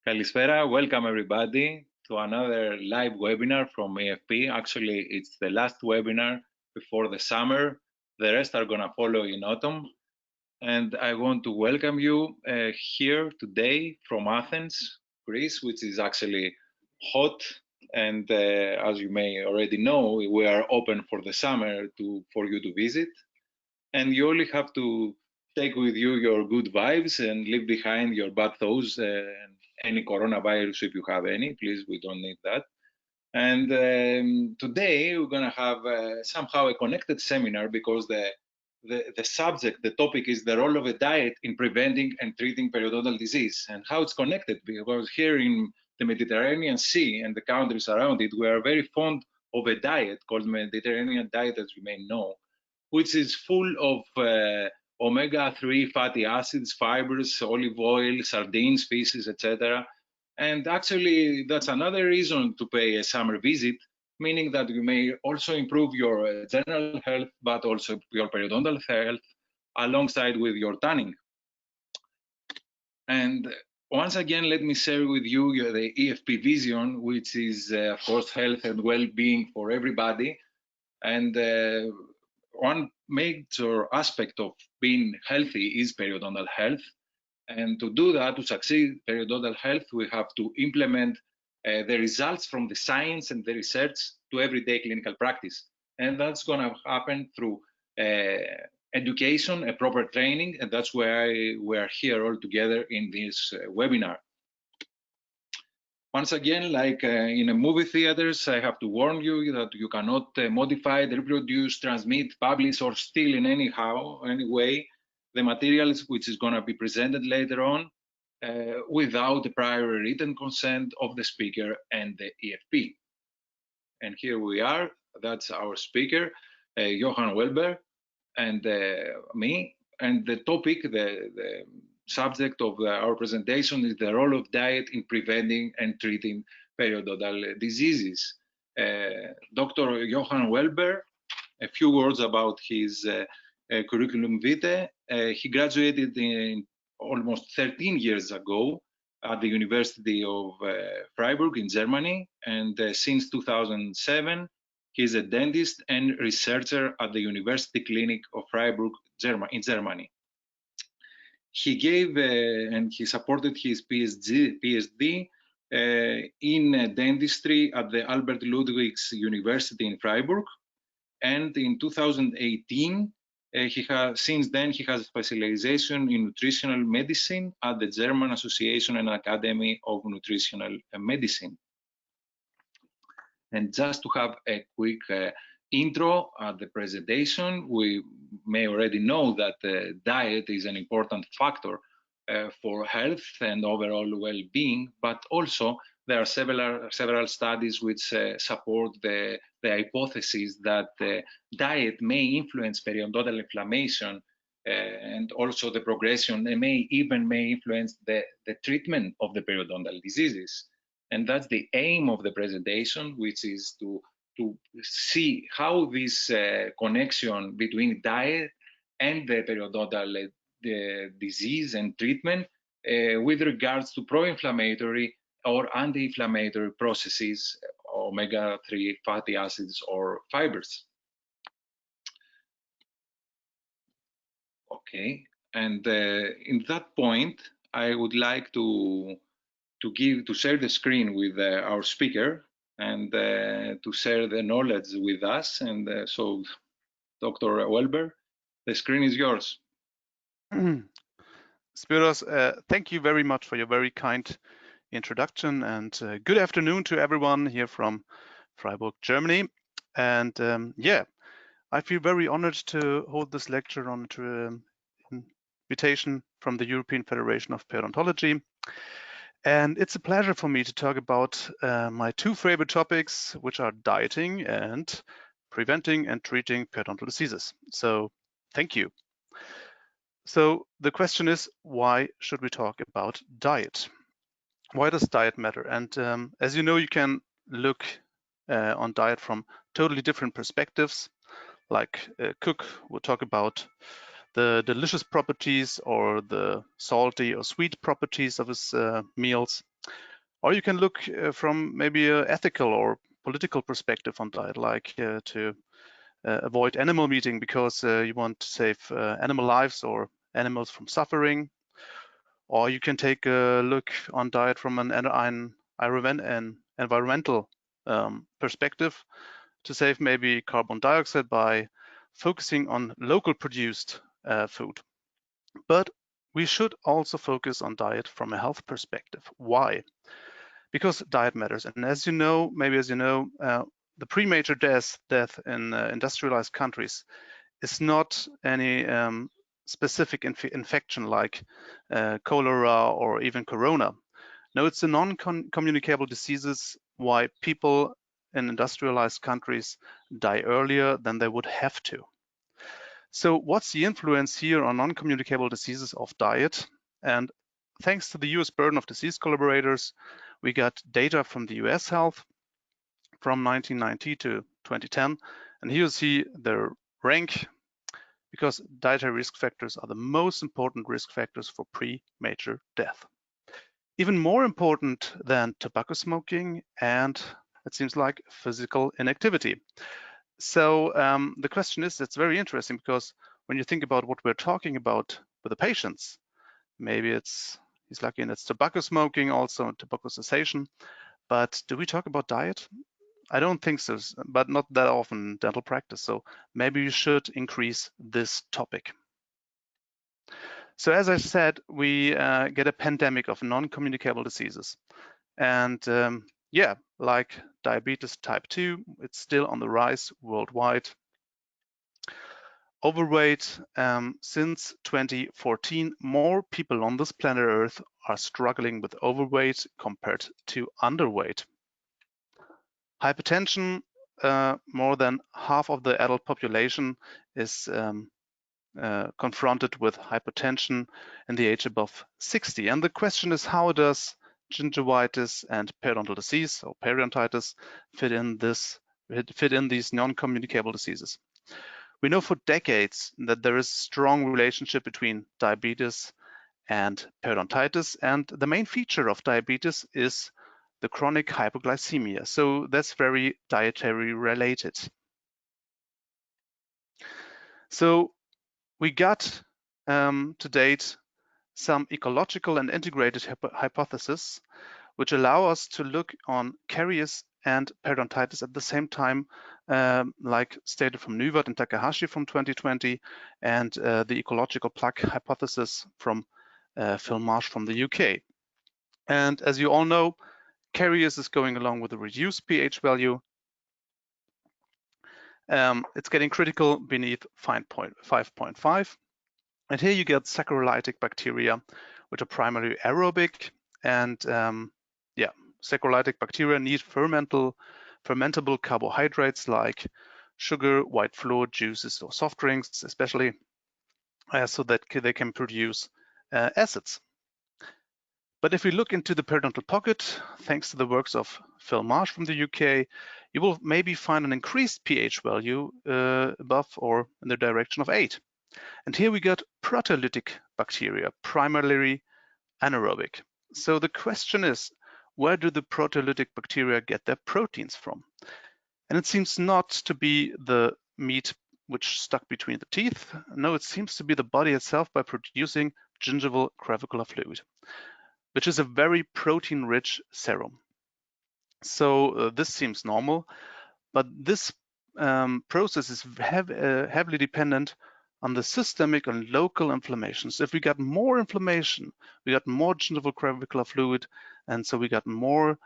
Kalispera, welcome everybody to another live webinar from EFP. Actually, it's the last webinar before the summer. The rest are gonna follow in autumn. And I want to welcome you here today from Athens, Greece, which is actually hot. And as you may already know, we are open for the summer for you to visit. And you only have to take with you your good vibes and leave behind your bad thoughts and any coronavirus if you have any. Please, we don't need that. And today we're going to have somehow a connected seminar because the subject, the topic is the role of a diet in preventing and treating periodontal disease, and how it's connected, because here in the Mediterranean Sea and the countries around it, we are very fond of a diet called Mediterranean diet, as you may know, which is full of omega-3 fatty acids, fibres, olive oil, sardines, fishes, etc. And actually, that's another reason to pay a summer visit, meaning that you may also improve your general health, but also your periodontal health, alongside with your tanning. And once again, let me share with you the EFP vision, which is, of course, health and well-being for everybody. And one major aspect of being healthy is periodontal health. And to do that, to succeed periodontal health, we have to implement the results from the science and the research to everyday clinical practice. And that's going to happen through education, a proper training, and that's why we're here all together in this webinar. Once again, like in a movie theaters, I have to warn you that you cannot modify, reproduce, transmit, publish, or steal in any way the materials which is going to be presented later on without the prior written consent of the speaker and the EFP. And here we are. That's our speaker, Johan Wölber, and me. And the topic, the subject of our presentation is the role of diet in preventing and treating periodontal diseases. Dr. Johan Wölber, a few words about his curriculum vitae. He graduated in almost 13 years ago at the University of Freiburg in Germany, and since 2007, he's a dentist and researcher at the University Clinic of Freiburg in Germany. He gave and he supported his PhD in dentistry at the Albert Ludwigs University in Freiburg, and in 2018, since then he has a specialization in nutritional medicine at the German Association and Academy of Nutritional Medicine. And just to have a quick intro at the presentation, we may already know that diet is an important factor for health and overall well-being, but also there are several studies which support the hypothesis that diet may influence periodontal inflammation and also the progression, and may influence the treatment of the periodontal diseases. And that's the aim of the presentation, which is to see how this connection between diet and the periodontal disease and treatment with regards to pro-inflammatory or anti-inflammatory processes, omega-3 fatty acids or fibers. Okay, and in that point, I would like to share the screen with our speaker and to share the knowledge with us. And so, Dr. Wölber, the screen is yours. Spyros, thank you very much for your very kind introduction, and good afternoon to everyone here from Freiburg, Germany. And yeah, I feel very honored to hold this lecture on invitation from the European Federation of Periodontology. And it's a pleasure for me to talk about my two favorite topics, which are dieting and preventing and treating periodontal diseases. So thank you. So the question is, why should we talk about diet? Why does diet matter? And as you know, you can look on diet from totally different perspectives. Like a cook will talk about the delicious properties or the salty or sweet properties of his meals. Or you can look from maybe an ethical or political perspective on diet, like to avoid animal meat because you want to save animal lives or animals from suffering. Or you can take a look on diet from an environmental perspective to save maybe carbon dioxide by focusing on local produced food. But we should also focus on diet from a health perspective. Why? Because diet matters. And as you know, the premature death in industrialized countries is not any specific infection like cholera or even corona. No, it's the non-communicable diseases why people in industrialized countries die earlier than they would have to. So what's the influence here on non-communicable diseases of diet? And thanks to the US Burden of Disease collaborators, we got data from the US Health from 1990 to 2010. And here you see the rank, because dietary risk factors are the most important risk factors for premature death. Even more important than tobacco smoking and, it seems like, physical inactivity. So the question is, it's very interesting because when you think about what we're talking about with the patients, maybe he's lucky and it's tobacco smoking, also tobacco cessation, but do we talk about diet? I don't think so, but not that often in dental practice. So maybe you should increase this topic. So as I said, we get a pandemic of non-communicable diseases. And yeah, like diabetes type 2, it's still on the rise worldwide. Overweight, since 2014, more people on this planet Earth are struggling with overweight compared to underweight. Hypertension, more than half of the adult population is confronted with hypertension in the age above 60. And the question is, how does gingivitis and periodontal disease or periodontitis fit in these non-communicable diseases? We know for decades that there is a strong relationship between diabetes and periodontitis, and the main feature of diabetes is the chronic hypoglycemia. So that's very dietary related. So we got to date some ecological and integrated hypotheses which allow us to look on caries and periodontitis at the same time, like stated from Newert and Takahashi from 2020, and the ecological plaque hypothesis from Phil Marsh from the UK. And as you all know, caries is going along with a reduced pH value. It's getting critical beneath 5.5. And here you get saccharolytic bacteria, which are primarily aerobic. And yeah, saccharolytic bacteria need fermentable carbohydrates like sugar, white flour, juices, or soft drinks, especially so that they can produce acids. But if we look into the periodontal pocket, thanks to the works of Phil Marsh from the UK, you will maybe find an increased pH value above or in the direction of 8. And here we got proteolytic bacteria, primarily anaerobic. So the question is, where do the proteolytic bacteria get their proteins from? And it seems not to be the meat which stuck between the teeth. No, it seems to be the body itself by producing gingival clavicular fluid, which is a very protein-rich serum. So this seems normal, but this process is heavily dependent on the systemic and local inflammation. So if we got more inflammation, we got more gingival clavicular fluid, and so we got more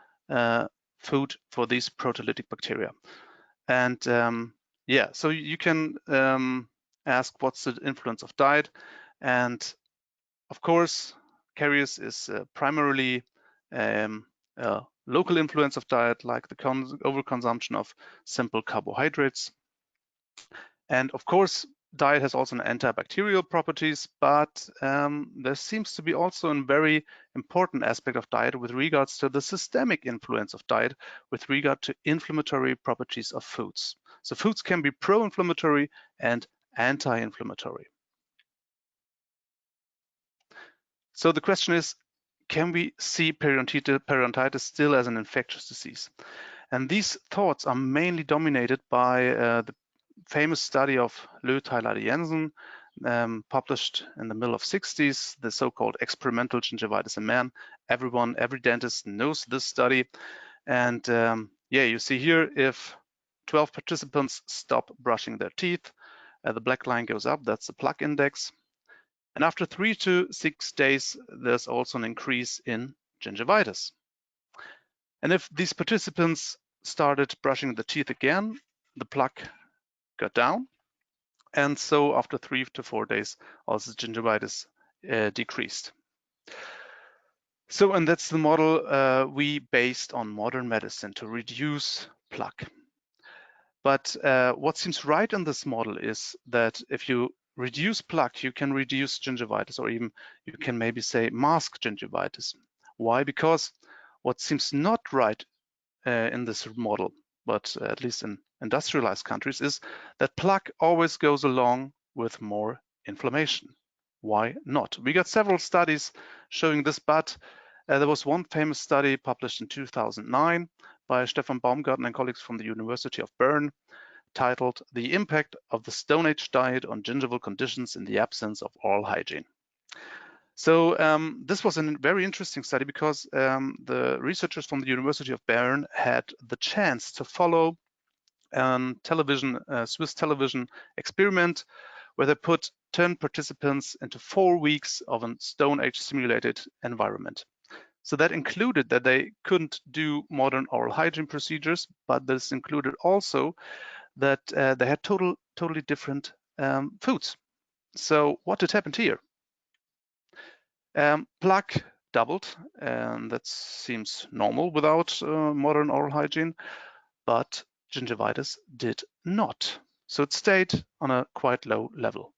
food for these proteolytic bacteria. And yeah, so you can ask what's the influence of diet, and of course, caries is primarily local influence of diet, like the overconsumption of simple carbohydrates. And of course, diet has also an antibacterial properties, but there seems to be also a very important aspect of diet with regards to the systemic influence of diet with regard to inflammatory properties of foods. So foods can be pro-inflammatory and anti-inflammatory. So the question is, can we see periodontitis still as an infectious disease? And these thoughts are mainly dominated by the famous study of Tyler Jensen, published in the middle of 60s, the so-called experimental gingivitis in man. Every dentist knows this study. And yeah, you see here, if 12 participants stop brushing their teeth, the black line goes up, that's the plaque index. And after 3 to 6 days, there's also an increase in gingivitis. And if these participants started brushing the teeth again, the plaque got down. And so after 3 to 4 days, also gingivitis decreased. So, and that's the model we based on modern medicine to reduce plaque. But what seems right in this model is that if you reduce plaque, you can reduce gingivitis, or even you can maybe say mask gingivitis. Why? Because what seems not right in this model, but at least in industrialized countries, is that plaque always goes along with more inflammation. Why not? We got several studies showing this, but there was one famous study published in 2009 by Stefan Baumgarten and colleagues from the University of Bern, titled "The Impact of the Stone Age Diet on Gingival Conditions in the Absence of Oral Hygiene." So this was a very interesting study because the researchers from the University of Bern had the chance to follow a Swiss television experiment where they put 10 participants into 4 weeks of a Stone Age simulated environment. So that included that they couldn't do modern oral hygiene procedures, but this included also that they had totally different foods. So what had happened here? Plaque doubled, and that seems normal without modern oral hygiene, but gingivitis did not. So it stayed on a quite low level.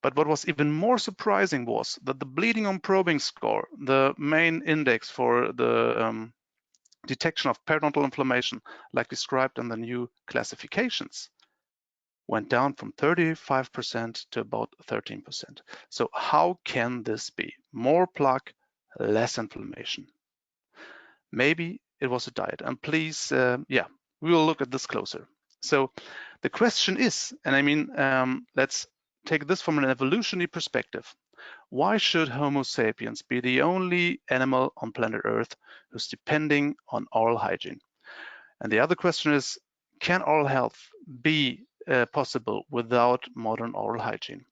But what was even more surprising was that the bleeding on probing score, the main index for the detection of periodontal inflammation, like described in the new classifications, went down from 35% to about 13%. So how can this be? More plaque, less inflammation. Maybe it was a diet. And please, yeah, we will look at this closer. So the question is, and I mean, let's take this from an evolutionary perspective. Why should Homo sapiens be the only animal on planet Earth who's depending on oral hygiene? And the other question is, can oral health be possible without modern oral hygiene?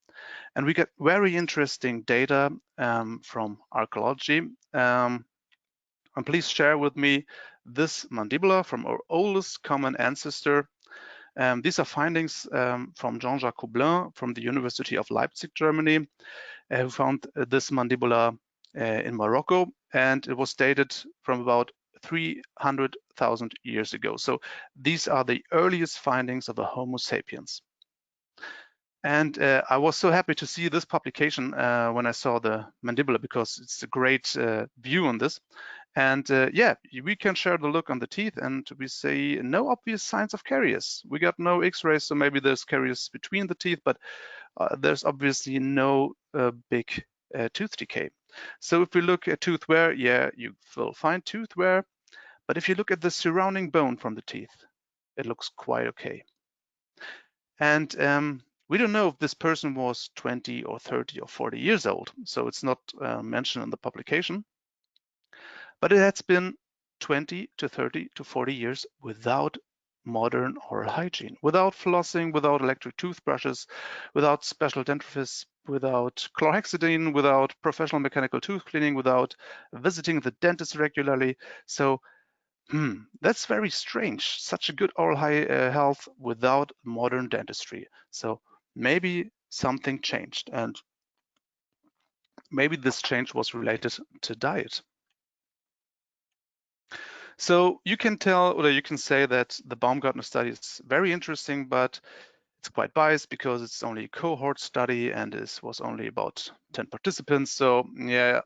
And we get very interesting data from archaeology. And please share with me this mandibula from our oldest common ancestor. These are findings from Jean-Jacques Coublin from the University of Leipzig, Germany, who found this mandibula in Morocco, and it was dated from about 300,000 years ago. So these are the earliest findings of a Homo sapiens. And I was so happy to see this publication when I saw the mandibula, because it's a great view on this. And yeah, we can share the look on the teeth, and we see no obvious signs of caries. We got no x-rays, so maybe there's caries between the teeth, but there's obviously no big tooth decay. So if we look at tooth wear, yeah, you will find tooth wear, but if you look at the surrounding bone from the teeth, it looks quite okay. And we don't know if this person was 20 or 30 or 40 years old, so it's not mentioned in the publication. But it has been 20 to 30 to 40 years without modern oral hygiene, without flossing, without electric toothbrushes, without special dentifrice, without chlorhexidine, without professional mechanical tooth cleaning, without visiting the dentist regularly. So that's very strange. Such a good oral health without modern dentistry. So maybe something changed, and maybe this change was related to diet. So you can tell, or you can say that the Baumgartner study is very interesting, but it's quite biased because it's only a cohort study and this was only about 10 participants. So yeah,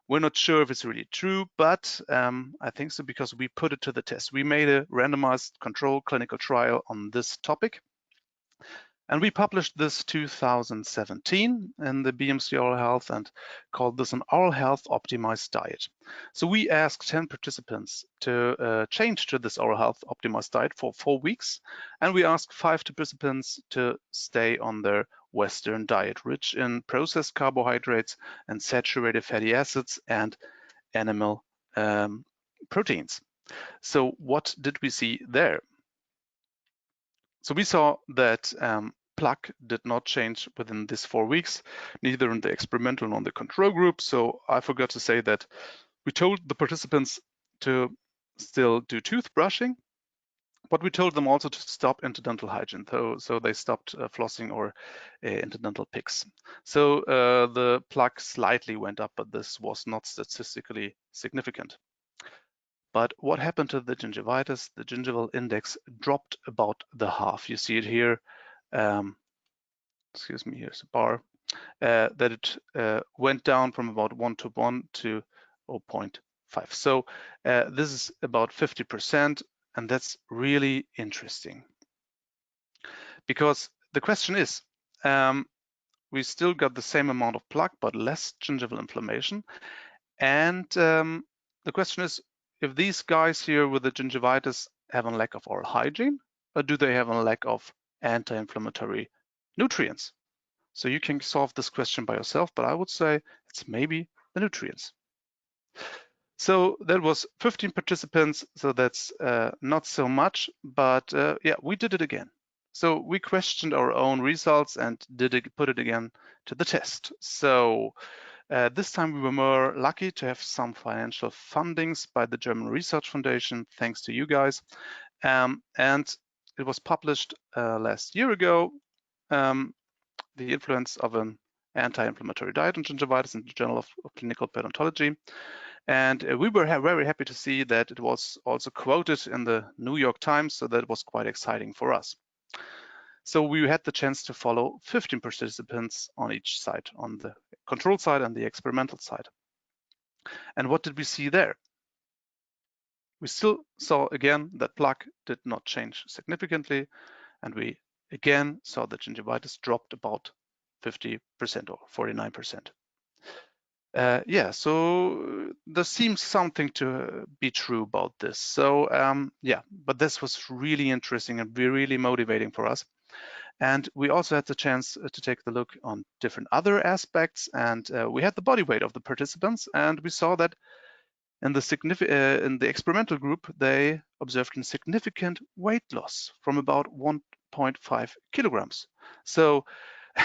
we're not sure if it's really true, but I think so because we put it to the test. We made a randomized control clinical trial on this topic. And we published this 2017 in the BMC Oral Health and called this an oral health optimized diet. So we asked 10 participants to change to this oral health optimized diet for 4 weeks. And we asked 5 participants to stay on their Western diet, rich in processed carbohydrates and saturated fatty acids and animal proteins. So what did we see there? So we saw that plaque did not change within these 4 weeks, neither in the experimental nor in the control group. So I forgot to say that we told the participants to still do toothbrushing, but we told them also to stop interdental hygiene. So they stopped flossing or interdental picks. So the plaque slightly went up, but this was not statistically significant. But what happened to the gingivitis? The gingival index dropped about the half. You see it here. Excuse me, here's a bar. That it went down from about 1:1 to 0.5. So this is about 50%, and that's really interesting. Because the question is, we still got the same amount of plaque, but less gingival inflammation. And the question is, if these guys here with the gingivitis have a lack of oral hygiene, or do they have a lack of anti-inflammatory nutrients? So you can solve this question by yourself, but I would say it's maybe the nutrients. So that was 15 participants, so that's not so much, but yeah, we did it again. So we questioned our own results and put it again to the test. So this time we were more lucky to have some financial fundings by the German Research Foundation, thanks to you guys. And it was published last year ago, the influence of an anti-inflammatory diet on gingivitis in the Journal of Clinical Periodontology. And we were very happy to see that it was also quoted in the New York Times, so that was quite exciting for us. So we had the chance to follow 15 participants on each side, on the control side and the experimental side. And what did we see there? We still saw again that plaque did not change significantly, and we again saw that gingivitis dropped about 50% or 49%. Yeah, so there seems something to be true about this. So yeah, but this was really interesting and really motivating for us. And we also had the chance to take the look on different other aspects, and we had the body weight of the participants, and we saw that in the experimental group, they observed a significant weight loss from about 1.5 kilograms. So,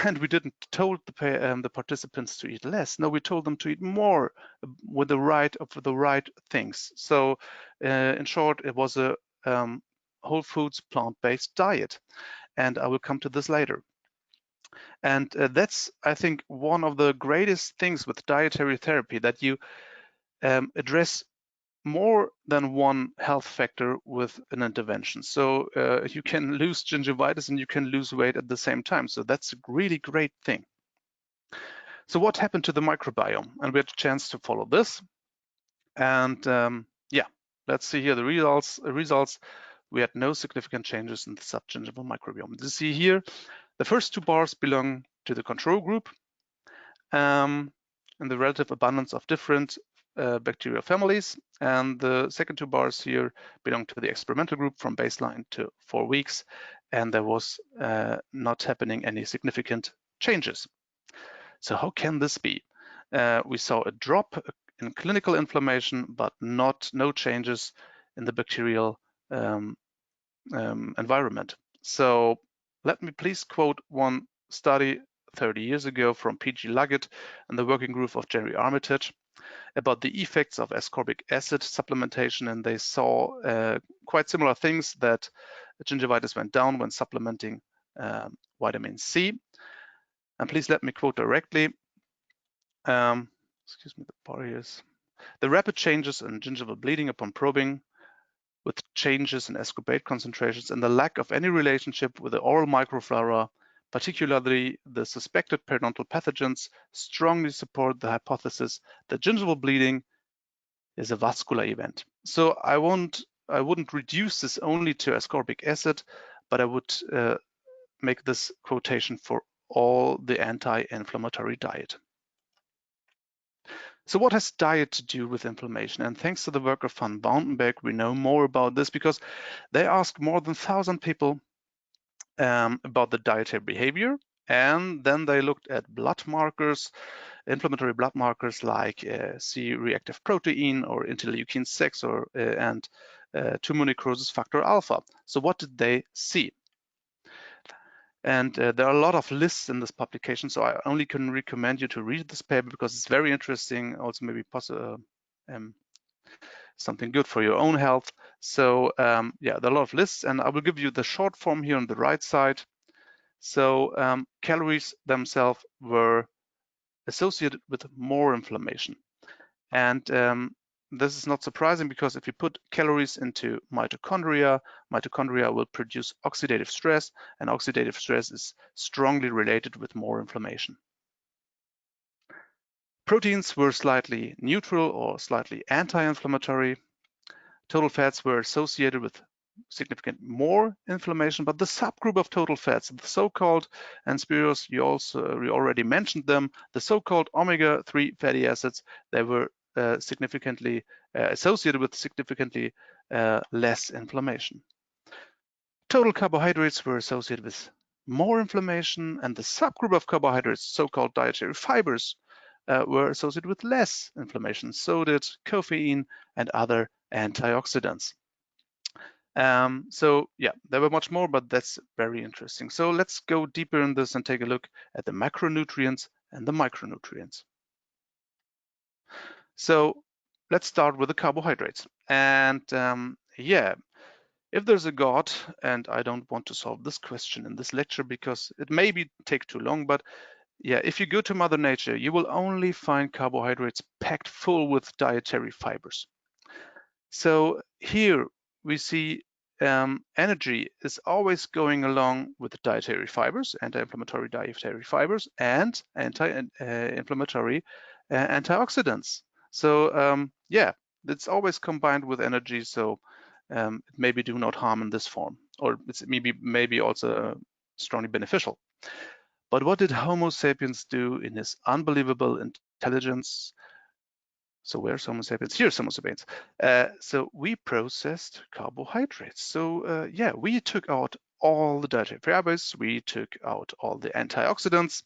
and we didn't told the participants to eat less. No, we told them to eat more with the right things. So, in short, it was a whole foods plant-based diet. And I will come to this later. And that's, I think, one of the greatest things with dietary therapy, that you address more than one health factor with an intervention. So you can lose gingivitis and you can lose weight at the same time. So that's a really great thing. So what happened to the microbiome? And we had a chance to follow this. And yeah, let's see here the results. We had no significant changes in the subgingival microbiome. You see here, the first 2 bars belong to the control group, and the relative abundance of different bacterial families. And the second 2 bars here belong to the experimental group from baseline to 4 weeks. And there was not happening any significant changes. So how can this be? We saw a drop in clinical inflammation, but no changes in the bacterial environment. So let me please quote one study 30 years ago from P.G. Luggett and the working group of Jerry Armitage about the effects of ascorbic acid supplementation, and they saw quite similar things, that gingivitis went down when supplementing vitamin C. And please let me quote directly. Excuse me, the bar here is. The rapid changes in gingival bleeding upon probing with changes in ascorbate concentrations and the lack of any relationship with the oral microflora, particularly the suspected periodontal pathogens, strongly support the hypothesis that gingival bleeding is a vascular event. So I wouldn't reduce this only to ascorbic acid, but I would make this quotation for all the anti-inflammatory diet. So what has diet to do with inflammation? And thanks to the work of Van Bountenberg, we know more about this because they asked more than 1,000 people about the dietary behavior. And then they looked at blood markers, inflammatory blood markers like C-reactive protein or interleukin-6 and tumor necrosis factor alpha. So what did they see? And there are a lot of lists in this publication, so I only can recommend you to read this paper because it's very interesting, also maybe something good for your own health. So yeah, there are a lot of lists, and I will give you the short form here on the right side. So calories themselves were associated with more inflammation. And this is not surprising because if you put calories into mitochondria, mitochondria will produce oxidative stress, and oxidative stress is strongly related with more inflammation. Proteins were slightly neutral or slightly anti-inflammatory. Total fats were associated with significant more inflammation, but the subgroup of total fats, the so-called, and Spyridon, you already mentioned them, the so-called omega-3 fatty acids, they were significantly associated with significantly less inflammation. Total carbohydrates were associated with more inflammation, and the subgroup of carbohydrates, so-called dietary fibres, were associated with less inflammation. So did caffeine and other antioxidants. So yeah, there were much more, but that's very interesting. So let's go deeper in this and take a look at the macronutrients and the micronutrients. So let's start with the carbohydrates. And yeah, if there's a God, and I don't want to solve this question in this lecture because it maybe take too long, but yeah, if you go to Mother Nature, you will only find carbohydrates packed full with dietary fibers. So here we see energy is always going along with dietary fibers, anti-inflammatory dietary fibers, and anti-inflammatory antioxidants. So yeah, it's always combined with energy. So it maybe do not harm in this form, or it's maybe also strongly beneficial. But what did Homo sapiens do in his unbelievable intelligence? So where's Homo sapiens? Here's Homo sapiens. So we processed carbohydrates. So yeah, we took out all the dietary fibers, we took out all the antioxidants.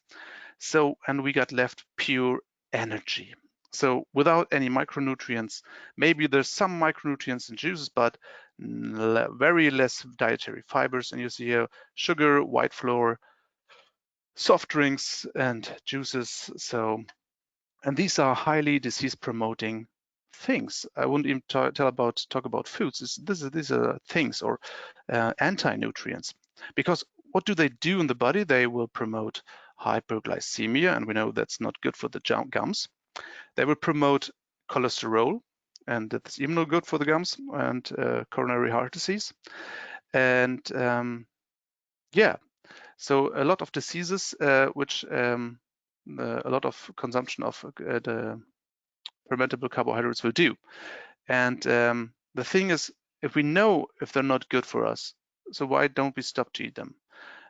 So, and we got left pure energy. So without any micronutrients, maybe there's some micronutrients in juices, but very less dietary fibers. And you see here sugar, white flour, soft drinks, and juices. So, and these are highly disease-promoting things. I wouldn't even talk about foods. These are things or anti-nutrients. Because what do they do in the body? They will promote hyperglycemia, and we know that's not good for the gums. They will promote cholesterol, and that's even not good for the gums, and coronary heart disease. And yeah, so a lot of diseases which a lot of consumption of the fermentable carbohydrates will do. And the thing is, if we know if they're not good for us, so why don't we stop to eat them?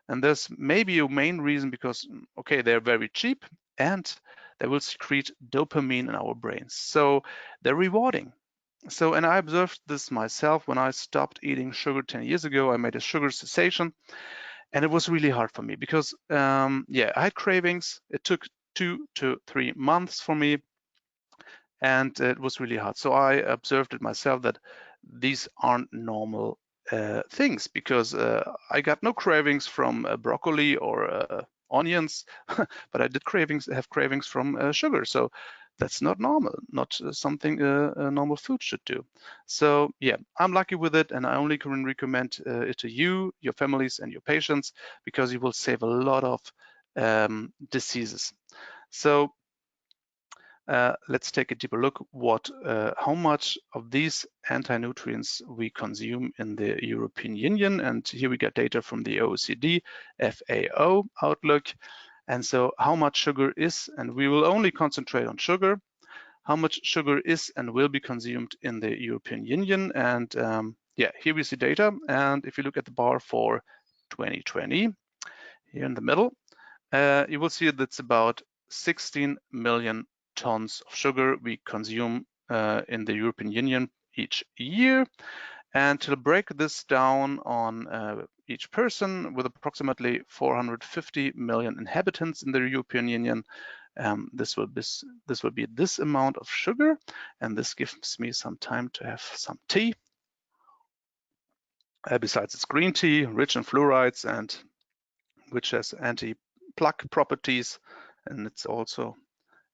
And there's maybe a main reason because, okay, they're very cheap and they will secrete dopamine in our brains. So they're rewarding. So, and I observed this myself when I stopped eating sugar 10 years ago. I made a sugar cessation. And it was really hard for me because, yeah, I had cravings. It took 2 to 3 months for me, and it was really hard. So I observed it myself that these aren't normal things because I got no cravings from broccoli or onions, but I did have cravings from sugar. So that's not normal, not something a normal food should do. So yeah, I'm lucky with it, and I only can recommend it to you, your families, and your patients because you will save a lot of diseases. So let's take a deeper look how much of these anti-nutrients we consume in the European Union. And here we get data from the OECD FAO Outlook. And so how much sugar is, and we will only concentrate on sugar, how much sugar is and will be consumed in the European Union. And yeah, here we see data. And if you look at the bar for 2020, here in the middle, you will see that it's about 16 million tons of sugar we consume in the European Union each year. And to break this down on each person, with approximately 450 million inhabitants in the European Union, this will be this amount of sugar. And this gives me some time to have some tea. Besides, it's green tea, rich in fluorides, and which has anti-plaque properties, and it's also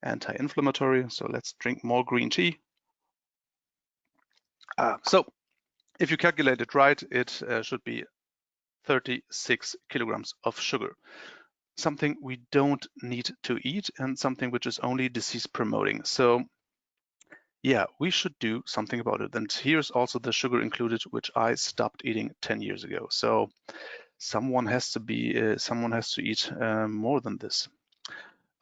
anti-inflammatory. So let's drink more green tea. So if you calculate it right, it should be 36 kilograms of sugar, something we don't need to eat and something which is only disease promoting. So yeah, we should do something about it. And here's also the sugar included, which I stopped eating 10 years ago. So someone has to eat more than this.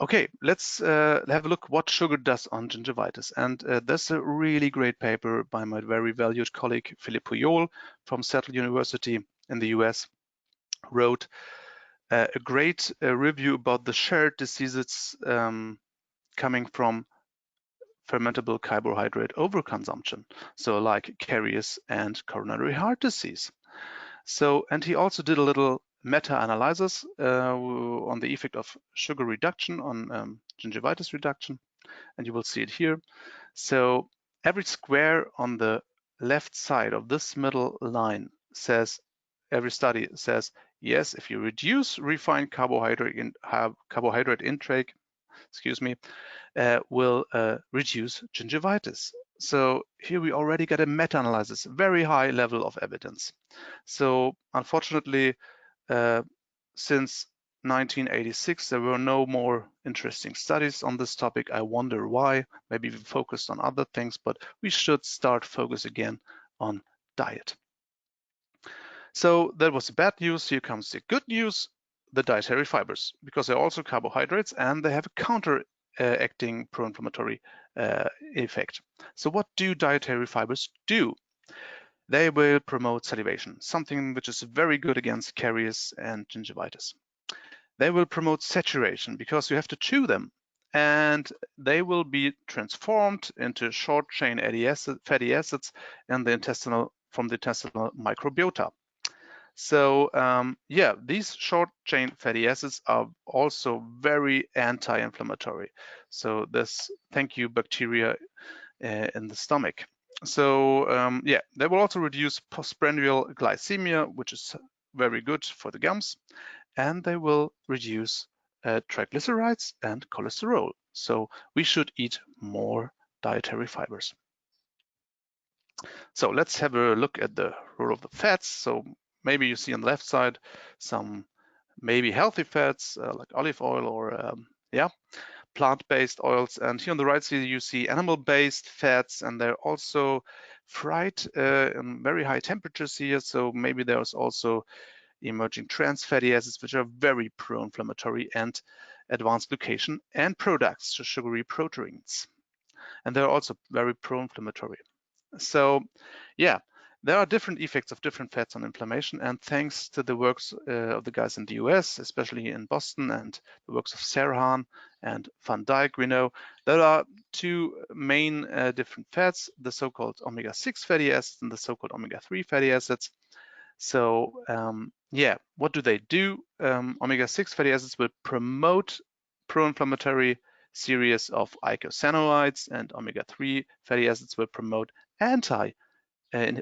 Okay, let's have a look what sugar does on gingivitis. And there's a really great paper by my very valued colleague, Philippe Puyol from Seattle University in the US, wrote a great review about the shared diseases coming from fermentable carbohydrate overconsumption, so like caries and coronary heart disease. So, and he also did a little meta-analysis on the effect of sugar reduction on gingivitis reduction, and you will see it here. So every square on the left side of this middle line says, every study says, yes, if you reduce refined carbohydrate intake, will reduce gingivitis. So here we already get a meta-analysis, very high level of evidence. So unfortunately, since 1986, there were no more interesting studies on this topic. I wonder why. Maybe we focused on other things, but we should start focus again on diet. So that was the bad news. Here comes the good news, the dietary fibers, because they're also carbohydrates and they have a counteracting pro-inflammatory effect. So what do dietary fibers do? They will promote salivation, something which is very good against caries and gingivitis. They will promote saturation because you have to chew them, and they will be transformed into short-chain fatty acids in the from the intestinal microbiota. So yeah, these short-chain fatty acids are also very anti-inflammatory. So this thank you bacteria in the stomach. So yeah, they will also reduce postprandial glycemia, which is very good for the gums, and they will reduce triglycerides and cholesterol. So we should eat more dietary fibers. So let's have a look at the role of the fats. So maybe you see on the left side some maybe healthy fats like olive oil or yeah, plant-based oils, and here on the right side you see animal-based fats, and they're also fried in very high temperatures here. So maybe there's also emerging trans fatty acids, which are very pro-inflammatory, and advanced glycation and products, so sugary proteins, and they're also very pro-inflammatory. So yeah, there are different effects of different fats on inflammation, and thanks to the works of the guys in the US, especially in Boston, and the works of Serhan and Van Dyke, we know there are two main different fats, the so-called omega-6 fatty acids and the so-called omega-3 fatty acids. So yeah, what do they do? Omega-6 fatty acids will promote pro-inflammatory series of eicosanoids, and omega-3 fatty acids will promote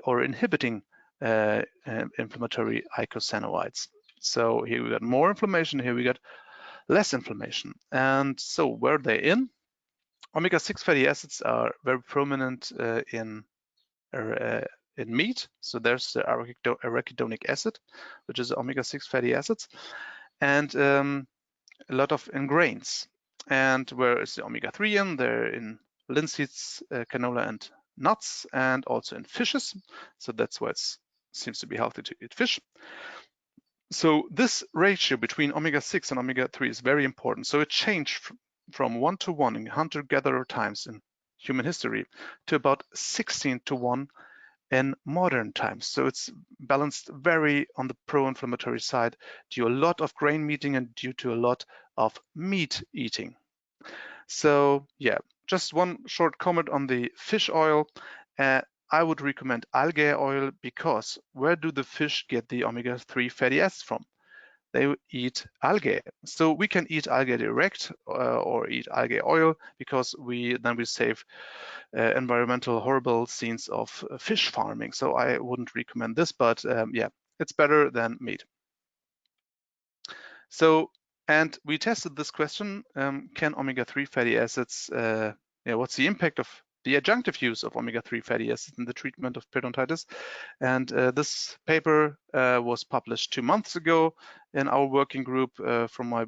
or inhibiting inflammatory eicosanoids. So here we got more inflammation, here we got less inflammation. And so where are they in? Omega-6 fatty acids are very prominent in meat. So there's the arachidonic acid, which is omega-6 fatty acids, and a lot of in grains. And where is the omega-3 in? They're in linseeds, canola, and nuts, and also in fishes. So that's why it seems to be healthy to eat fish. So this ratio between omega-6 and omega-3 is very important. So it changed from 1-to-1 in hunter-gatherer times in human history to about 16-to-1 in modern times. So it's balanced very on the pro-inflammatory side due to a lot of grain eating and due to a lot of meat eating. So yeah, just one short comment on the fish oil. I would recommend algae oil because where do the fish get the omega-3 fatty acids from? They eat algae. So we can eat algae direct or eat algae oil because then we save environmental horrible scenes of fish farming. So I wouldn't recommend this, but yeah, it's better than meat. So, and we tested this question, can omega-3 fatty acids, what's the impact of the adjunctive use of omega-3 fatty acids in the treatment of periodontitis? And this paper was published 2 months ago in our working group from my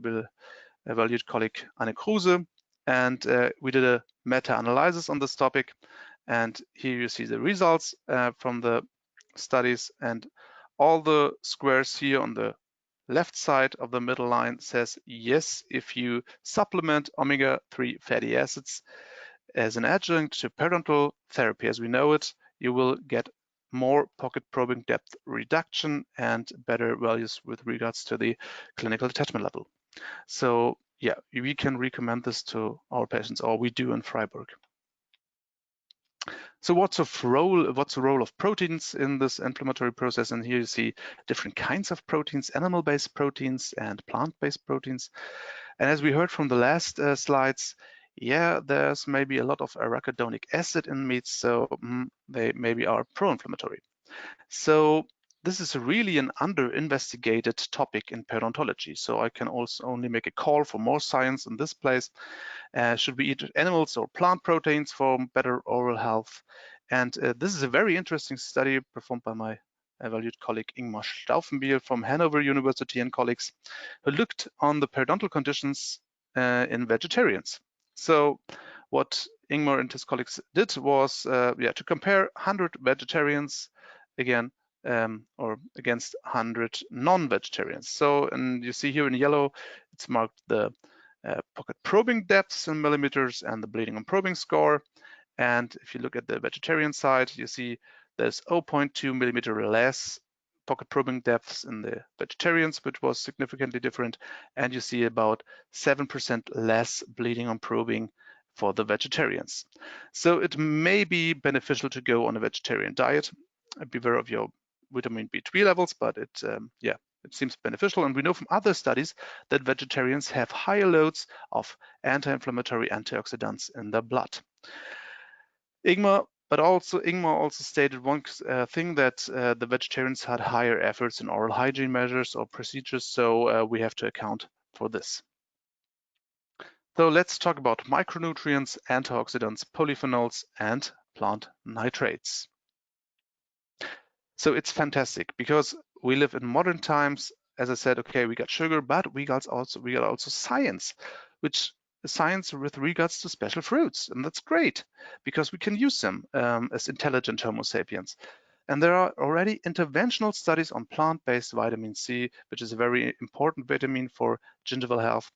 valued colleague Anne Kruse. And we did a meta-analysis on this topic. And here you see the results from the studies, and all the squares here on the left side of the middle line says yes, if you supplement omega-3 fatty acids as an adjunct to periodontal therapy as we know it, you will get more pocket probing depth reduction and better values with regards to the clinical detachment level. So yeah, we can recommend this to our patients, or we do in Freiburg. So what's the role of proteins in this inflammatory process? And here you see different kinds of proteins, animal-based proteins and plant-based proteins. And as we heard from the last slides, yeah, there's maybe a lot of arachidonic acid in meats, so they maybe are pro-inflammatory. So this is really an under-investigated topic in periodontology. So I can also only make a call for more science in this place. Should we eat animals or plant proteins for better oral health? And this is a very interesting study performed by my valued colleague Ingmar Stauffenbiel from Hanover University and colleagues, who looked on the periodontal conditions in vegetarians. So what Ingmar and his colleagues did was to compare 100 vegetarians again or against 100 non-vegetarians. So, and you see here in yellow, it's marked the pocket probing depths in millimeters and the bleeding and probing score. And if you look at the vegetarian side, you see there's 0.2 millimeter less pocket probing depths in the vegetarians, which was significantly different. And you see about 7% less bleeding and probing for the vegetarians. So it may be beneficial to go on a vegetarian diet. Beware of your vitamin B3 levels, but it seems beneficial. And we know from other studies that vegetarians have higher loads of anti-inflammatory antioxidants in their blood. Ingmar also stated one thing, that the vegetarians had higher efforts in oral hygiene measures or procedures, so we have to account for this. So let's talk about micronutrients, antioxidants, polyphenols, and plant nitrates. So it's fantastic because we live in modern times. As I said, okay, we got sugar, but we got also science, which is science with regards to special fruits, and that's great because we can use them as intelligent Homo sapiens. And there are already interventional studies on plant-based vitamin C, which is a very important vitamin for gingival health.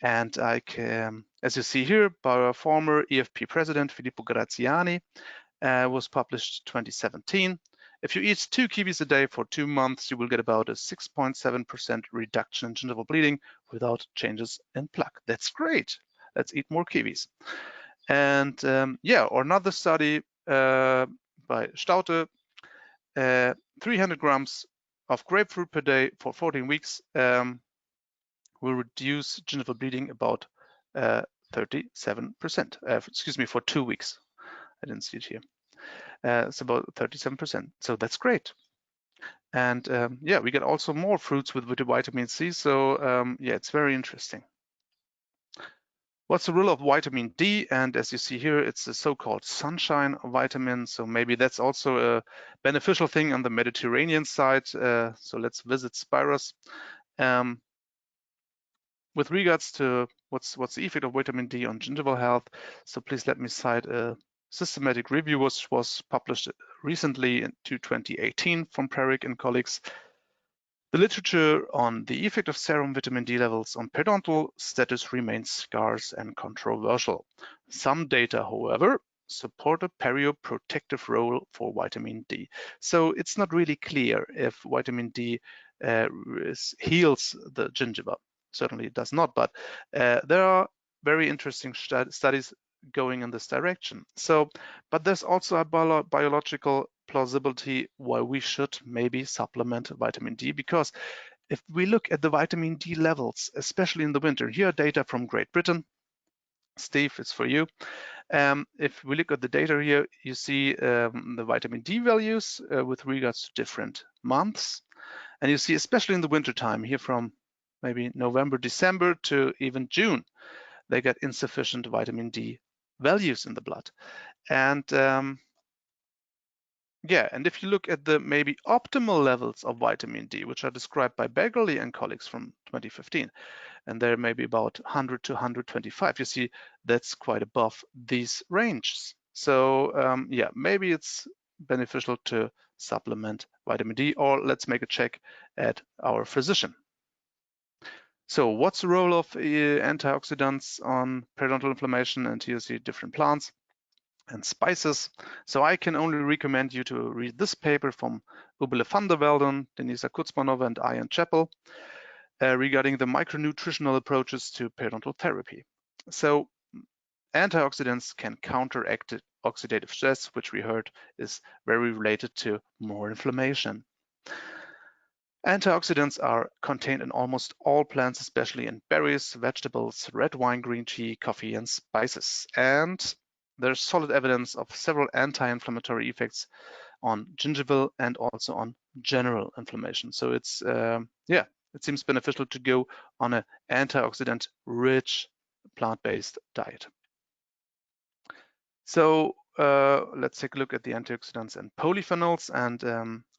And as you see here, by our former EFP president Filippo Graziani, was published 2017. If you eat 2 kiwis a day for 2 months, you will get about a 6.7% reduction in gingival bleeding without changes in plaque. That's great. Let's eat more kiwis. And or another study by Staute, 300 grams of grapefruit per day for 14 weeks will reduce gingival bleeding about 37%. Excuse me, for 2 weeks. I didn't see it here. It's about 37%. So that's great. And we get also more fruits with vitamin C. So it's very interesting. What's the role of vitamin D? And as you see here, it's a so-called sunshine vitamin. So maybe that's also a beneficial thing on the Mediterranean side. So let's visit Spyros. With regards to what's the effect of vitamin D on gingival health, so please let me cite a systematic review which was published recently in 2018 from Perick and colleagues. The literature on the effect of serum vitamin D levels on periodontal status remains scarce and controversial. Some data, however, support a perioprotective role for vitamin D. So it's not really clear if vitamin D heals the gingiva. Certainly it does not, but there are very interesting studies going in this direction. So, but there's also a biological plausibility why we should maybe supplement vitamin D, because if we look at the vitamin D levels, especially in the winter, here are data from Great Britain. Steve, it's for you. If we look at the data here, you see the vitamin D values with regards to different months. And you see, especially in the winter time, here from maybe November, December to even June, they get insufficient vitamin D values in the blood. And yeah, and if you look at the maybe optimal levels of vitamin D, which are described by Begley and colleagues from 2015, and they're maybe about 100 to 125, you see that's quite above these ranges. So yeah, maybe it's beneficial to supplement vitamin D, or let's make a check at our physician. So what's the role of antioxidants on periodontal inflammation? And here you see different plants and spices. So I can only recommend you to read this paper from Ubele van der Velden, Denisa Kutzmanova, and Ian Chappell regarding the micronutritional approaches to periodontal therapy. So antioxidants can counteract oxidative stress, which we heard is very related to more inflammation. Antioxidants are contained in almost all plants, especially in berries, vegetables, red wine, green tea, coffee, and spices. And there's solid evidence of several anti-inflammatory effects on gingival and also on general inflammation. So it's, yeah, it seems beneficial to go on an antioxidant-rich plant-based diet. So let's take a look at the antioxidants and polyphenols. And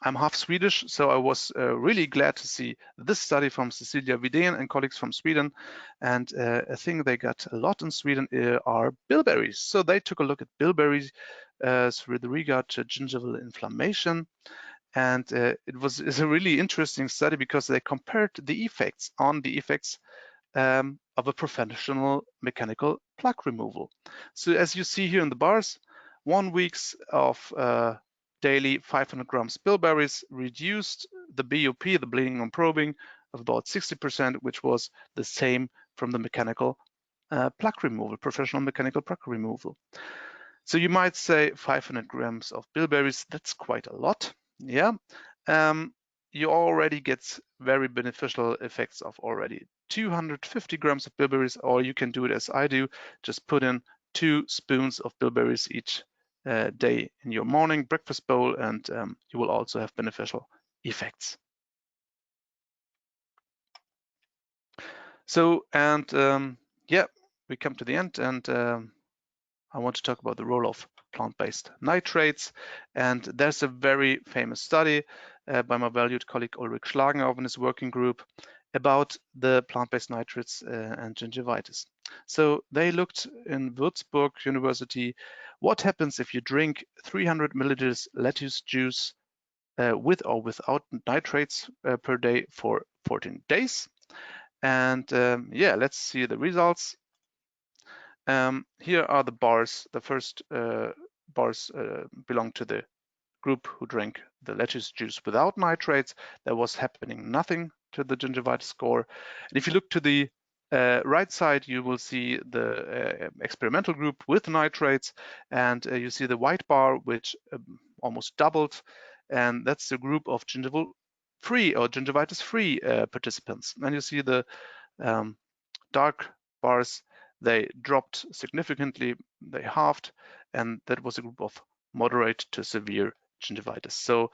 I'm half Swedish, so I was really glad to see this study from Cecilia Widén and colleagues from Sweden. And a thing they got a lot in Sweden are bilberries. So they took a look at bilberries with regard to gingival inflammation. And it's a really interesting study because they compared the effects of a professional mechanical plaque removal. So as you see here in the bars, 1 week of daily 500 grams bilberries reduced the BOP, the bleeding on probing, of about 60%, which was the same from the mechanical plaque removal, professional mechanical plaque removal. So you might say 500 grams of bilberries, that's quite a lot. Yeah. You already get very beneficial effects of already 250 grams of bilberries, or you can do it as I do, just put in 2 spoons of bilberries each day in your morning breakfast bowl, and you will also have beneficial effects. So, and yeah, we come to the end, and I want to talk about the role of plant-based nitrates. And there's a very famous study by my valued colleague Ulrich Schlagenau and his working group about the plant-based nitrates and gingivitis. So they looked in Würzburg University, what happens if you drink 300 milliliters lettuce juice with or without nitrates per day for 14 days. And yeah, let's see the results. Here are the bars. The first bars belong to the group who drank the lettuce juice without nitrates. There was happening nothing to the gingivitis score. And if you look to the right side, you will see the experimental group with nitrates, and you see the white bar, which almost doubled, and that's the group of gingival-free or gingivitis-free participants. And you see the dark bars, they dropped significantly, they halved, and that was a group of moderate to severe gingivitis. So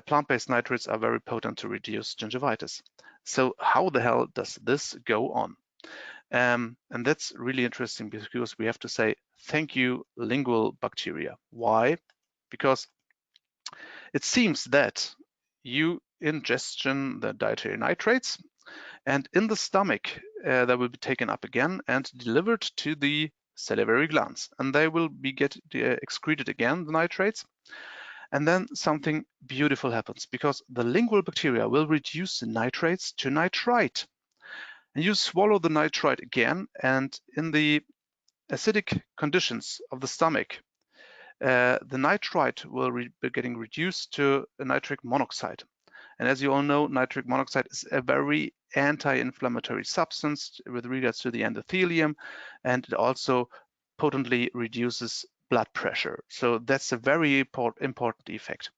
plant-based nitrates are very potent to reduce gingivitis. So how the hell does this go on? And that's really interesting because we have to say thank you lingual bacteria. Why? Because it seems that you ingestion the dietary nitrates, and in the stomach they will be taken up again and delivered to the salivary glands, and they will be excreted again, the nitrates. And then something beautiful happens because the lingual bacteria will reduce the nitrates to nitrite. And you swallow the nitrite again, and in the acidic conditions of the stomach, the nitrite will be getting reduced to a nitric monoxide. And as you all know, nitric monoxide is a very anti-inflammatory substance with regards to the endothelium, and it also potently reduces blood pressure. So that's a very important effect.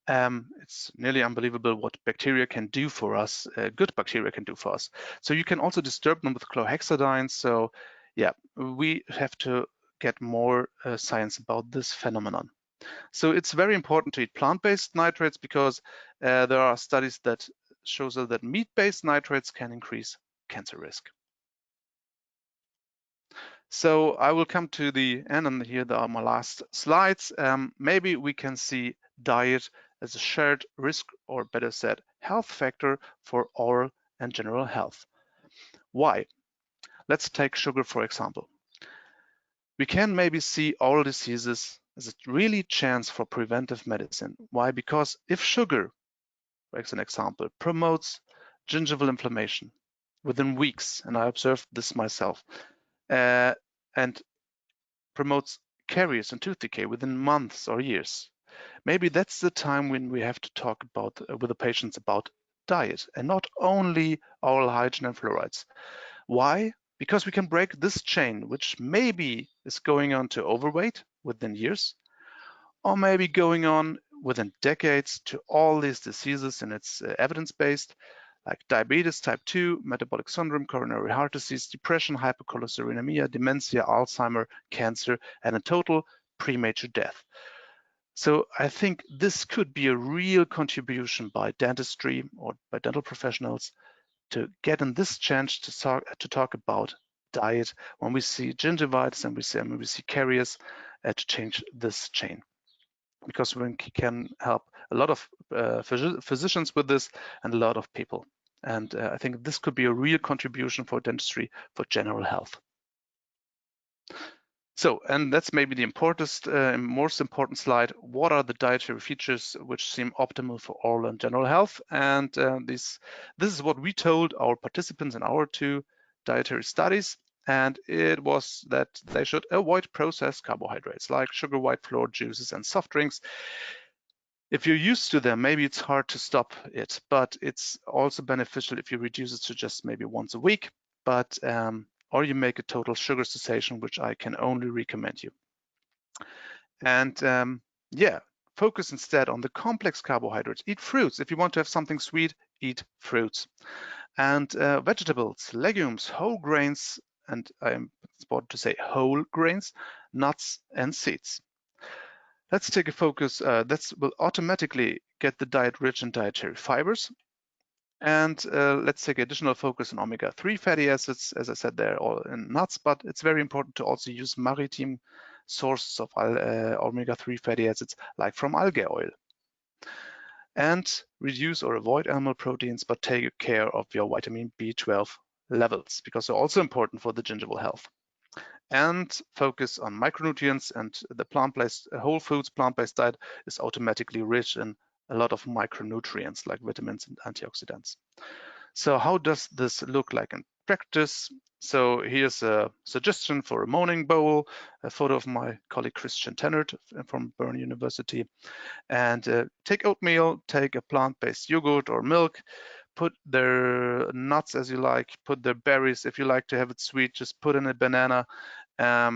It's nearly unbelievable what bacteria can do for us, good bacteria can do for us. So you can also disturb them with chlorhexidine. So yeah, we have to get more science about this phenomenon. So it's very important to eat plant-based nitrates because there are studies that show that meat-based nitrates can increase cancer risk. So I will come to the end, and here are my last slides. Maybe we can see diet as a shared risk, or better said, health factor for oral and general health. Why? Let's take sugar, for example. We can maybe see oral diseases as a really chance for preventive medicine. Why? Because if sugar, as an example, promotes gingival inflammation within weeks, and I observed this myself, and promotes caries and tooth decay within months or years, maybe that's the time when we have to talk about with the patients about diet and not only oral hygiene and fluorides. Why? Because we can break this chain, which maybe is going on to overweight within years, or maybe going on within decades to all these diseases, and it's evidence-based, like diabetes type 2, metabolic syndrome, coronary heart disease, depression, hypercholesterolemia, dementia, Alzheimer, cancer, and in total, premature death. So I think this could be a real contribution by dentistry or by dental professionals to get in this chance to talk about diet when we see gingivitis and when we see caries, to change this chain, because we can help a lot of physicians with this and a lot of people. And I think this could be a real contribution for dentistry for general health. So, and that's maybe the most important slide. What are the dietary features which seem optimal for oral and general health? And this is what we told our participants in our 2 dietary studies. And it was that they should avoid processed carbohydrates like sugar, white flour, juices, and soft drinks. If you're used to them, maybe it's hard to stop it, but it's also beneficial if you reduce it to just maybe once a week, but or you make a total sugar cessation, which I can only recommend you. And yeah, focus instead on the complex carbohydrates. Eat fruits. If you want to have something sweet, eat fruits. And vegetables, legumes, whole grains, and I'm important to say whole grains, nuts, and seeds. Let's take a focus, that will automatically get the diet rich in dietary fibers. And let's take additional focus on omega-3 fatty acids. As I said, they're all in nuts, but it's very important to also use maritime sources of omega-3 fatty acids, like from algae oil. And reduce or avoid animal proteins, but take care of your vitamin B12 levels, because they're also important for the gingival health. And focus on micronutrients, and the plant-based whole foods plant-based diet is automatically rich in a lot of micronutrients like vitamins and antioxidants. So how does this look like in practice? So here's a suggestion for a morning bowl, a photo of my colleague Christian Tennert from Bern University. And take oatmeal, take a plant-based yogurt or milk, put their nuts as you like, put their berries. If you like to have it sweet, just put in a banana, a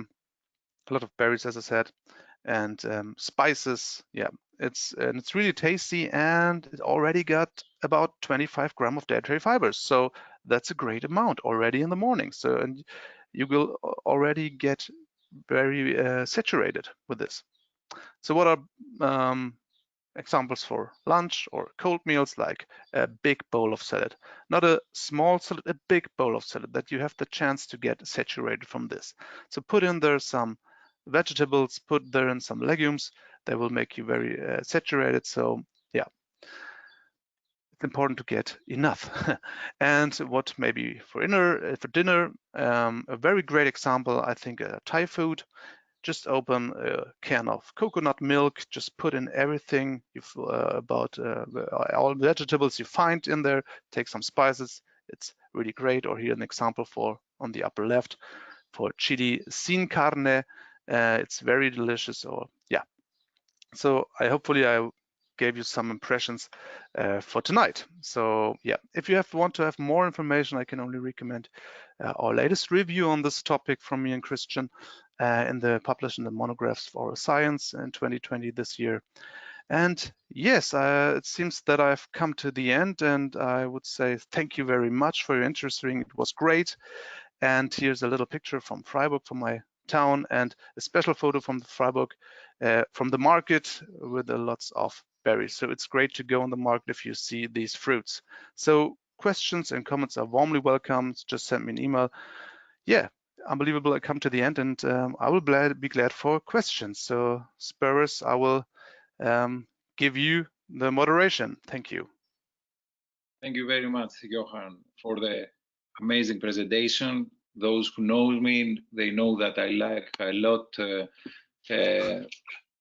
lot of berries, as I said, and spices. Yeah, it's really tasty, and it already got about 25 grams of dietary fibers. So that's a great amount already in the morning. So, and you will already get very saturated with this. So what are examples for lunch or cold meals, like a big bowl of salad? Not a small salad, a big bowl of salad, that you have the chance to get saturated from this. So put in there some vegetables, put there in some legumes. They will make you very saturated. So yeah, it's important to get enough. And what maybe for dinner, a very great example, I think, Thai food. Just open a can of coconut milk, just put in everything about all vegetables you find in there, take some spices. It's really great. Or here an example for on the upper left for chili sin carne, It's very delicious. Or yeah. So hopefully I gave you some impressions for tonight. So yeah, if you want to have more information, I can only recommend our latest review on this topic from me and Christian published in the monographs for science in 2020 this year. And yes, it seems that I've come to the end, and I would say thank you very much for your interest. It was great. And here's a little picture from Freiburg, from my town, and a special photo from Freiburg, from the market with lots of berries. So it's great to go on the market if you see these fruits. So questions and comments are warmly welcome. Just send me an email. Yeah, unbelievable. I come to the end, and I will be glad for questions. So Spyridon, I will give you the moderation. Thank you. Thank you very much, Johan, for the amazing presentation. Those who know me, they know that I like a lot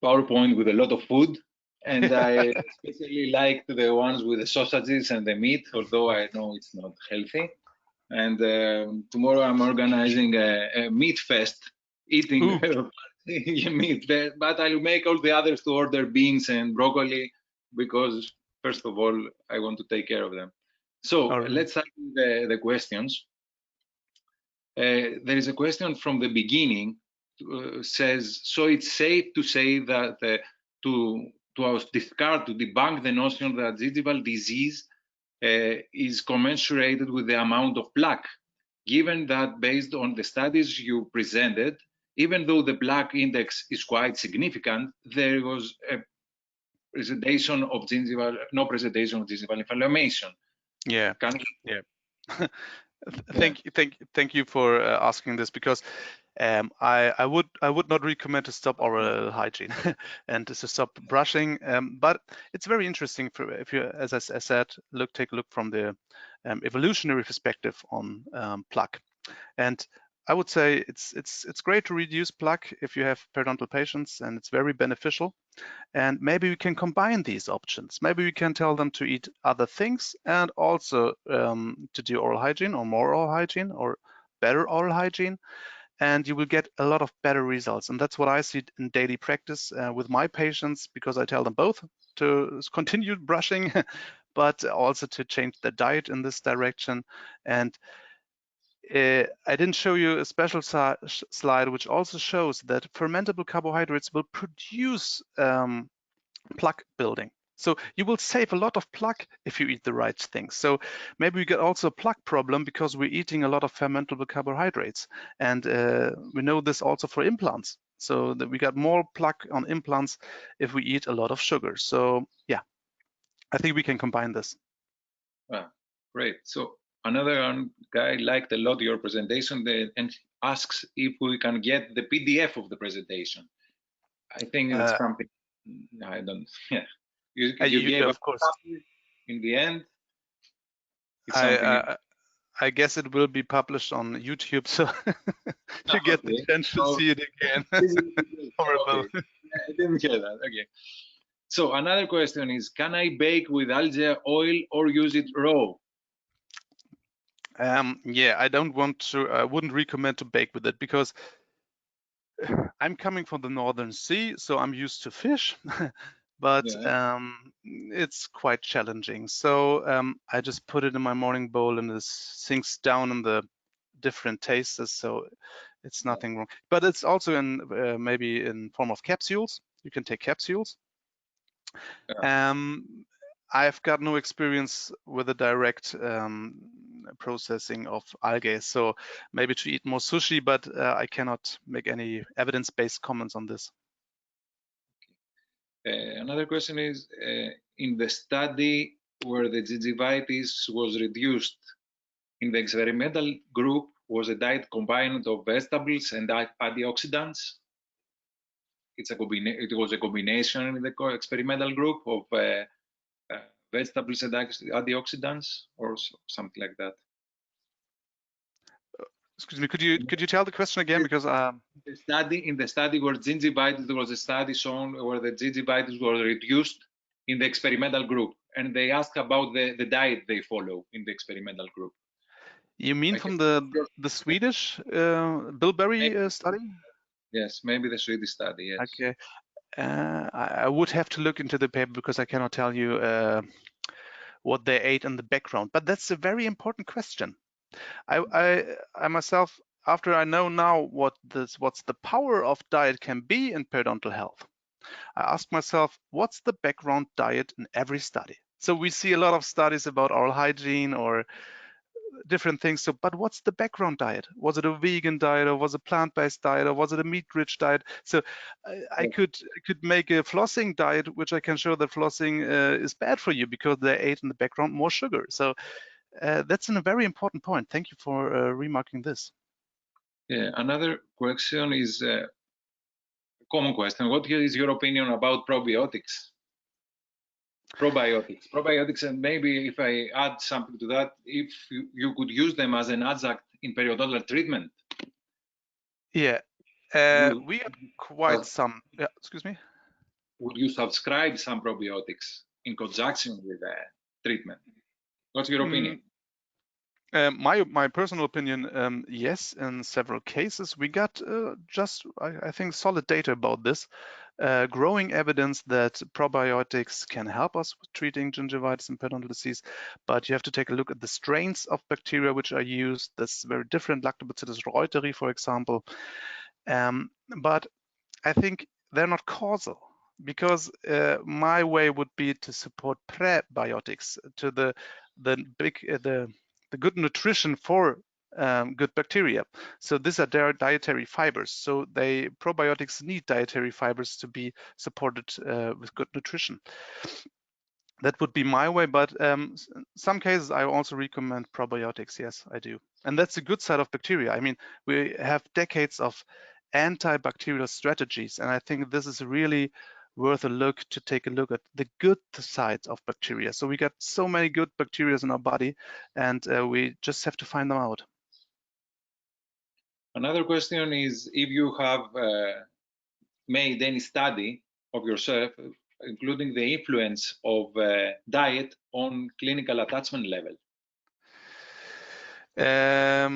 PowerPoint with a lot of food, and I especially liked the ones with the sausages and the meat, although I know it's not healthy. And tomorrow I'm organizing a meat fest, eating meat, but I'll make all the others to order beans and broccoli, because first of all, I want to take care of them. So let's start with the questions. There is a question from the beginning, says, so it's safe to say that to debunk the notion that gingival disease is commensurated with the amount of plaque, given that based on the studies you presented, even though the plaque index is quite significant, there was a presentation of gingival, no presentation of gingival inflammation. Yeah. Thank you for asking this, because I would not recommend to stop oral hygiene and to stop brushing, but it's very interesting if you, as I said, take a look from the evolutionary perspective on plaque. And I would say it's great to reduce plaque if you have periodontal patients, and it's very beneficial. And maybe we can combine these options. Maybe we can tell them to eat other things and also to do oral hygiene, or more oral hygiene, or better oral hygiene, and you will get a lot of better results. And that's what I see in daily practice with my patients, because I tell them both to continue brushing, but also to change their diet in this direction. And I didn't show you a special slide which also shows that fermentable carbohydrates will produce plaque building. So you will save a lot of plaque if you eat the right things. So maybe we get also a plaque problem because we're eating a lot of fermentable carbohydrates. And we know this also for implants. So that we got more plaque on implants if we eat a lot of sugar. So yeah, I think we can combine this. Great. So another guy liked a lot your presentation and asks if we can get the PDF of the presentation. I think it's something I don't. Yeah, you gave of course in the end. I guess it will be published on YouTube, so you get the chance to see it again. Horrible. Okay. I didn't hear that. Okay. So another question is, can I bake with algae oil or use it raw? Yeah, I wouldn't recommend to bake with it, because I'm coming from the Northern Sea, so I'm used to fish, but it's quite challenging. So I just put it in my morning bowl, and it sinks down in the different tastes, so it's nothing wrong. But it's also in maybe in form of capsules. You can take capsules. I've got no experience with the direct processing of algae, so maybe to eat more sushi, but I cannot make any evidence-based comments on this. Another question is, in the study where the gingivitis was reduced, in the experimental group, was a diet combined of vegetables and antioxidants? It was a combination in the experimental group of vegetables and antioxidants, or something like that. Excuse me, could you tell the question again? Because in the study where gingivitis, there was a study shown where the gingivitis was reduced in the experimental group, and they asked about the diet they follow in the experimental group. You mean from the Swedish bilberry study? Yes, maybe the Swedish study, yes. Okay. I would have to look into the paper because I cannot tell you what they ate in the background. But that's a very important question. I myself, after I know now what's the power of diet can be in periodontal health, I asked myself, what's the background diet in every study? So we see a lot of studies about oral hygiene or different things. So, but what's the background diet? Was it a vegan diet, or was it a plant-based diet, or was it a meat-rich diet? So, I could make a flossing diet, which I can show that flossing is bad for you because they ate in the background more sugar. So, that's a very important point. Thank you for remarking this. Yeah. Another question is a common question. What is your opinion about probiotics? Probiotics, and maybe if I add something to that, if you could use them as an adjunct in periodontal treatment. Yeah, we had quite some. Yeah, excuse me. Would you subscribe some probiotics in conjunction with treatment? What's your opinion? My personal opinion, yes, in several cases. We got I think, solid data about this. Growing evidence that probiotics can help us with treating gingivitis and periodontal disease, but you have to take a look at the strains of bacteria which are used. That's very different, Lactobacillus reuteri, for example. But I think they're not causal, because my way would be to support prebiotics, to the good nutrition for good bacteria. So these are their dietary fibers. So probiotics need dietary fibers to be supported with good nutrition. That would be my way, but some cases I also recommend probiotics. Yes, I do. And that's a good side of bacteria. I mean, we have decades of antibacterial strategies, and I think this is really worth a look to take a look at the good side of bacteria. So we got so many good bacteria in our body, and we just have to find them out. Another question is if you have made any study of yourself, including the influence of diet on clinical attachment level. About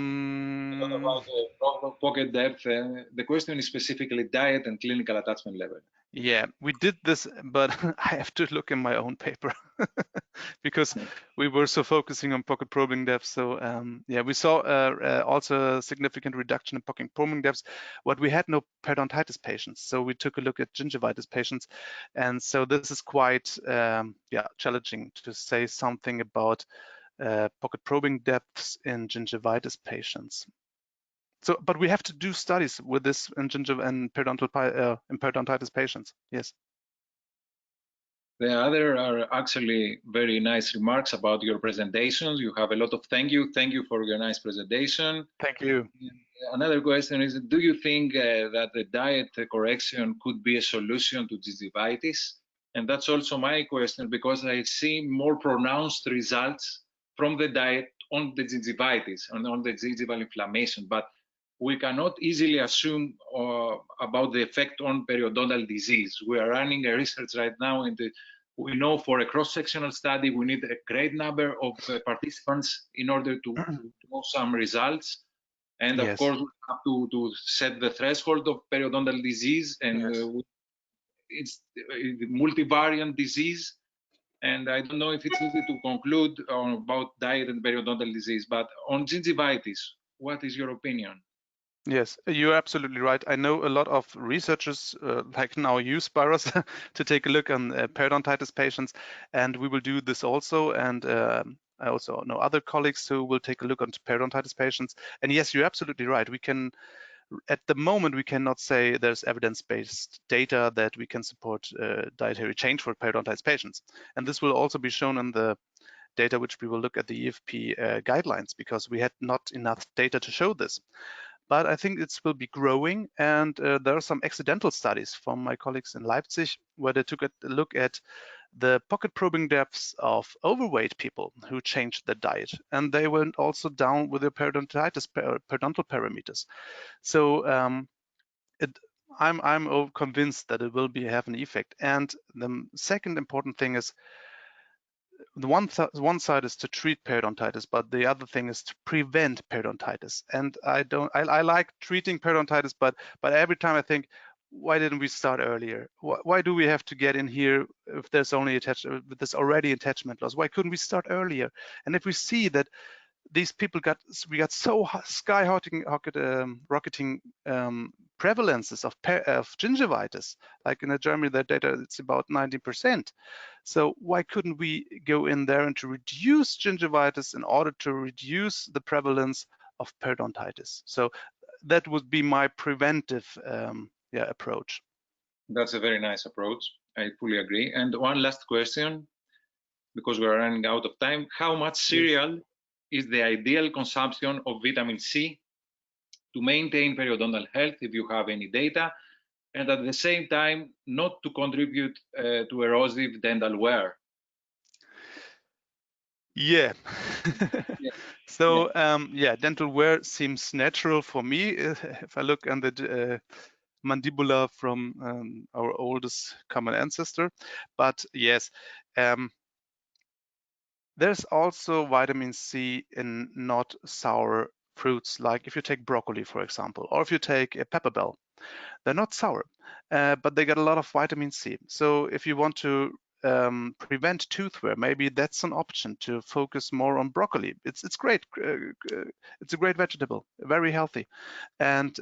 pocket depth, the question is specifically diet and clinical attachment level. Yeah, we did this, but I have to look in my own paper because we were so focusing on pocket probing depth. So yeah, we saw also a significant reduction in pocket probing depths, but we had no periodontitis patients. So we took a look at gingivitis patients, and so this is quite yeah, challenging to say something about pocket probing depths in gingivitis patients. So, but we have to do studies with this in periodontitis patients. Yes. The other are actually very nice remarks about your presentations. You have a lot of thank you. Thank you for your nice presentation. Thank you. Another question is, do you think that the diet correction could be a solution to gingivitis? And that's also my question, because I see more pronounced results from the diet on the gingivitis and on the gingival inflammation, but we cannot easily assume about the effect on periodontal disease. We are running a research right now we know for a cross-sectional study, we need a great number of participants in order to know some results. And of course, we have to set the threshold of periodontal disease, and it's multivariant disease. And I don't know if it's easy to conclude about diet and periodontal disease, but on gingivitis, what is your opinion? Yes, you're absolutely right. I know a lot of researchers like now use Spyros to take a look on periodontitis patients, and we will do this also. And I also know other colleagues who will take a look on periodontitis patients. And yes, you're absolutely right. We can, at the moment, we cannot say there's evidence-based data that we can support dietary change for periodontitis patients. And this will also be shown in the data which we will look at the EFP guidelines, because we had not enough data to show this. But I think it will be growing, and there are some accidental studies from my colleagues in Leipzig where they took a look at the pocket probing depths of overweight people who changed their diet, and they went also down with their periodontal parameters. So I'm convinced that it will have an effect. And the second important thing is, the one side is to treat periodontitis, but the other thing is to prevent periodontitis. And I like treating periodontitis, but every time I think, why didn't we start earlier? Why do we have to get in here if there's only already attachment loss? Why couldn't we start earlier? And if we see that these people got so rocketing prevalences of gingivitis, like in Germany, the data it's about 90%. So why couldn't we go in there and to reduce gingivitis in order to reduce the prevalence of periodontitis? So that would be my preventive approach. That's a very nice approach. I fully agree. And one last question, because we're running out of time. How much cereal is the ideal consumption of vitamin C to maintain periodontal health, if you have any data, and at the same time not to contribute to erosive dental wear? Yeah. So dental wear seems natural for me if I look at the mandibula from our oldest common ancestor. But yes, there's also vitamin C in not sour fruits, like if you take broccoli, for example, or if you take a pepper bell. They're not sour, but they got a lot of vitamin C. So if you want to prevent tooth wear, maybe that's an option to focus more on broccoli. It's great. It's a great vegetable, very healthy. And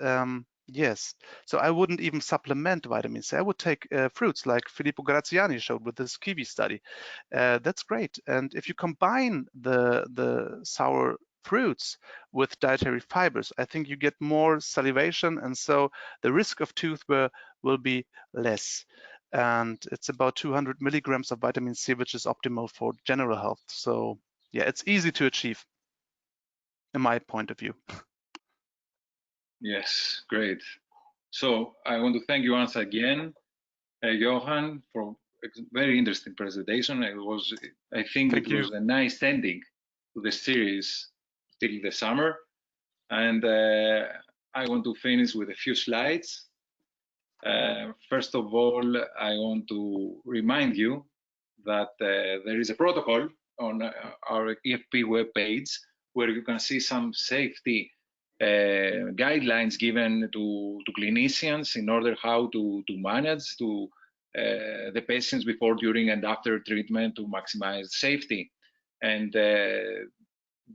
yes, so I wouldn't even supplement vitamin C. I would take fruits like Filippo Graziani showed with this kiwi study. That's great. And if you combine the sour fruits with dietary fibers, I think you get more salivation, and so the risk of tooth wear will be less. And it's about 200 milligrams of vitamin C, which is optimal for general health. So yeah, it's easy to achieve in my point of view. Yes, great. So I want to thank you once again, Johan, for a very interesting presentation. I think it was a nice ending to the series till the summer. And I want to finish with a few slides. First of all, I want to remind you that there is a protocol on our EFP webpage where you can see some safety guidelines given to clinicians in order how to manage the patients before, during, and after treatment to maximize safety. And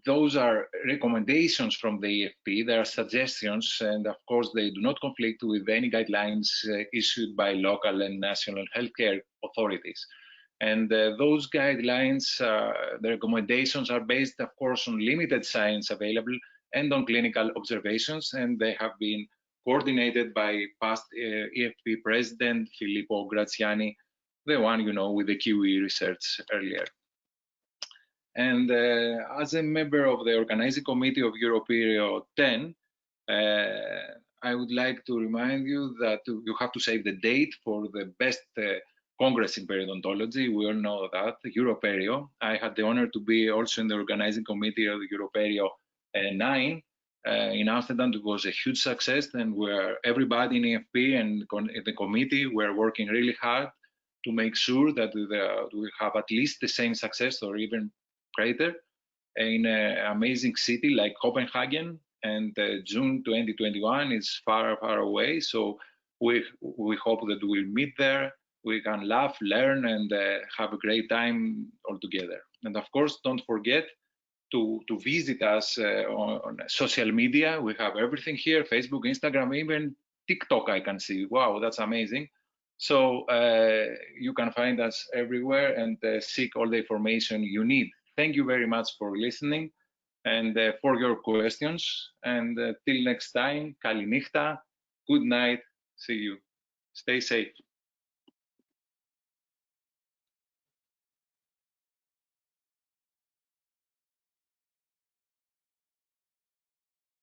those are recommendations from the EFP. They are suggestions, and of course, they do not conflict with any guidelines issued by local and national healthcare authorities. And those guidelines, the recommendations are based, of course, on limited science available and on clinical observations, and they have been coordinated by past EFP president Filippo Graziani, the one you know with the QE research earlier. And as a member of the organizing committee of EuroPerio 10, I would like to remind you that you have to save the date for the best Congress in periodontology. We all know that, EuroPerio. I had the honor to be also in the organizing committee of EuroPerio 9 in Amsterdam. It was a huge success, and everybody in EFP and the committee were working really hard to make sure that we have at least the same success or even greater in an amazing city like Copenhagen. And June 2021 is far, far away. So we hope that we'll meet there. We can laugh, learn, and have a great time all together. And of course, don't forget to visit us on social media. We have everything here: Facebook, Instagram, even TikTok. I can see. Wow, that's amazing. So you can find us everywhere and seek all the information you need. Thank you very much for listening and for your questions. And till next time, Kalinichta, good night, see you. Stay safe.